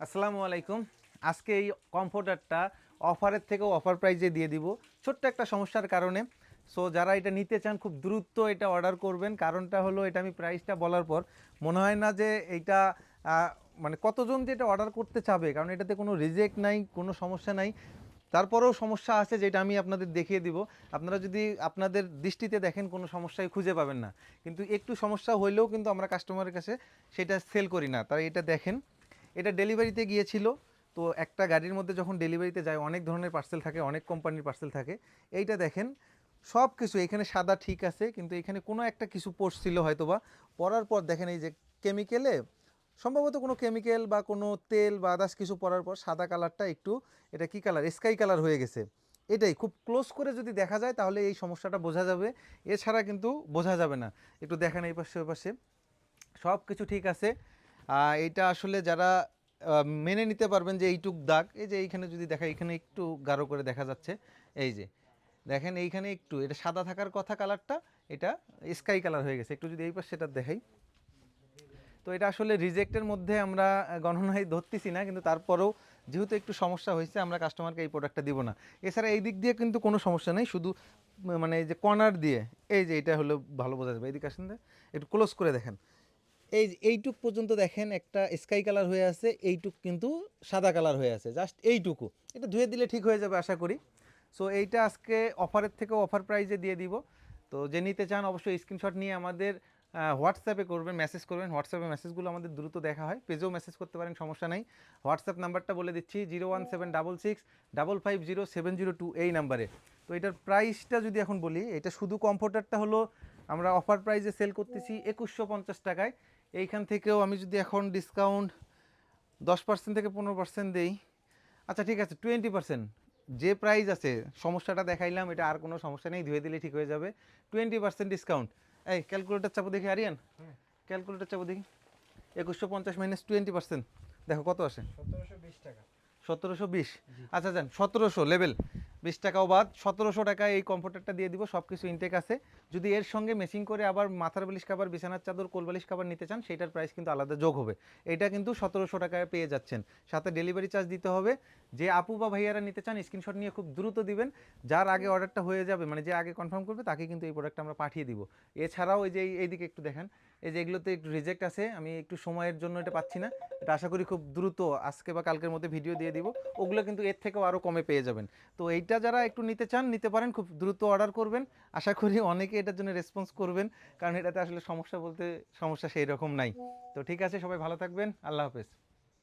আসসালামু আলাইকুম। আজকে এই কমফোর্টারটা অফারের থেকেও অফার প্রাইজে দিয়ে দিব ছোট্ট একটা সমস্যার কারণে। সো যারা এটা নিতে চান খুব দ্রুত এটা অর্ডার করবেন। কারণটা হলো এটা আমি প্রাইসটা বলার পর মনে হয় না যে এইটা মানে কতজন যে এটা অর্ডার করতে চাবে, কারণ এটাতে কোনো রিজেক্ট নাই, কোনো সমস্যা নাই। তারপরেও সমস্যা আছে যেটা আমি আপনাদের দেখিয়ে দিব। আপনারা যদি আপনাদের দৃষ্টিতে দেখেন কোনো সমস্যাই খুঁজে পাবেন না, কিন্তু একটু সমস্যা হইলেও কিন্তু আমরা কাস্টমারের কাছে সেটা সেল করি না। তাই এটা দেখেন, এটা ডেলিভারিতে গিয়েছিল। তো একটা গাড়ির মধ্যে যখন ডেলিভারিতে যায় অনেক ধরনের পার্সেল থাকে, অনেক কোম্পানির পার্সেল থাকে। এইটা দেখেন সব কিছু এখানে সাদা ঠিক আছে, কিন্তু এখানে কোনো একটা কিছু পড়ছিল হয়তো বা পরার পর দেখেন এই যে কেমিক্যালে, সম্ভবত কোনো কেমিক্যাল বা কোনো তেল বা আদার্স কিছু পরার পর সাদা কালারটা একটু, এটা কি কালার, স্কাই কালার হয়ে গেছে। এটাই খুব ক্লোজ করে যদি দেখা যায় তাহলে এই সমস্যাটা বোঝা যাবে, এছাড়া কিন্তু বোঝা যাবে না। একটু দেখেন এই পাশে ওই পাশে সব কিছু ঠিক আছে। এইটা আসলে যারা মেনে নিতে পারবেন যে এইটুক দাগ, এই যে এইখানে যদি দেখা, এখানে একটু গাঢ় করে দেখা যাচ্ছে। এই যে দেখেন এইখানে একটু এটা সাদা থাকার কথা কালারটা, এটা স্কাই কালার হয়ে গেছে। একটু যদি এই পাশে সেটা দেখাই, তো এটা আসলে রিজেক্টের মধ্যে আমরা গণনায় ধরতেছি না, কিন্তু তারপরেও যেহেতু একটু সমস্যা হয়েছে আমরা কাস্টমারকে এই প্রোডাক্টটা দিব না। এছাড়া এই দিক দিয়ে কিন্তু কোনো সমস্যা নেই, শুধু মানে এই যে কর্নার দিয়ে, এই যে এটা হলো ভালো বোঝা যাবে। এদিকে আসেন, একটু ক্লোজ করে দেখেন। এইটুক পর্যন্ত দেখেন একটা স্কাই কালার হয়ে আছে, এইটুক কিন্তু সাদা কালার হয়ে আছে, জাস্ট এইটুকু। এটা ধুয়ে দিলে ঠিক হয়ে যাবে আশা করি। সো এইটা আজকে অফারের থেকেও অফার প্রাইজে দিয়ে দিব। তো যে নিতে চান অবশ্যই স্ক্রিনশট নিয়ে আমাদের হোয়াটসঅ্যাপে করবেন, মেসেজ করবেন। হোয়াটসঅ্যাপে মেসেজগুলো আমাদের দ্রুত দেখা হয়, পেজেও মেসেজ করতে পারেন, সমস্যা নেই। হোয়াটসঅ্যাপ নাম্বারটা বলে দিচ্ছি, 01766550702 এই নাম্বারে। তো এটার প্রাইসটা যদি এখন বলি, এটা শুধু কমফোর্টারটা হলো আমরা অফার প্রাইসে সেল করতেছি 2150 টাকায়। এইখান থেকেও আমি যদি এখন ডিসকাউন্ট 10% থেকে 15% দেই, আচ্ছা ঠিক আছে 20%, যে প্রাইস আছে সমস্যাটা দেখাইলাম, এটা আর কোনো সমস্যা নেই, ধুয়ে দিলে ঠিক হয়ে যাবে। 20% ডিসকাউন্ট। এই ক্যালকুলেটার চাপো দেখি আরিয়ান, ক্যালকুলেটার চাপো দেখি। 2150 মাইনাস 20%, দেখো কত আসে। 1720 টাকা। 1720, আচ্ছা যান 1700 লেভেল, 20 টাকাও বাদ, 1700 টাকায় এই কমফোর্টারটা দিয়ে দিব। সব কিছু ইনটেক আছে। যদি এর সঙ্গে মেসিং করে আবার মাথার বালিশ কাভার, বিছানার চাদর, কোল বালিশ কাভার নিতে চান, সেইটার প্রাইস কিন্তু আলাদা যোগ হবে। এটা কিন্তু 1700 টাকায় পেয়ে যাচ্ছেন, সাথে ডেলিভারি চার্জ দিতে হবে। যে আপু বা ভাইয়ারা নিতে চান স্ক্রিনশট নিয়ে খুব দ্রুত দিবেন। যার আগে অর্ডারটা হয়ে যাবে, মানে যে আগে কনফার্ম করবে তাকে কিন্তু এই প্রোডাক্টটা আমরা পাঠিয়ে দিব। এছাড়াও এই যে এইদিকে একটু দেখেন, এই যে এগুলোতে একটু রিজেক্ট আছে, আমি একটু সময়ের জন্য এটা পাচ্ছি না। এটা আশা করি খুব দ্রুত আজকে বা কালকের মধ্যে ভিডিও দিয়ে দিব। ওগুলো কিন্তু এর থেকেও আরও কমে পেয়ে যাবেন। তো এইটা যারা একটু নিতে চান নিতে পারেন, খুব দ্রুত অর্ডার করবেন। আশা করি অনেকে এটার জন্য রেসপন্স করবেন, কারণ এটাতে আসলে সমস্যা বলতে সমস্যা সেই রকম নাই। তো ঠিক আছে, সবাই ভালো থাকবেন, আল্লাহ হাফেজ।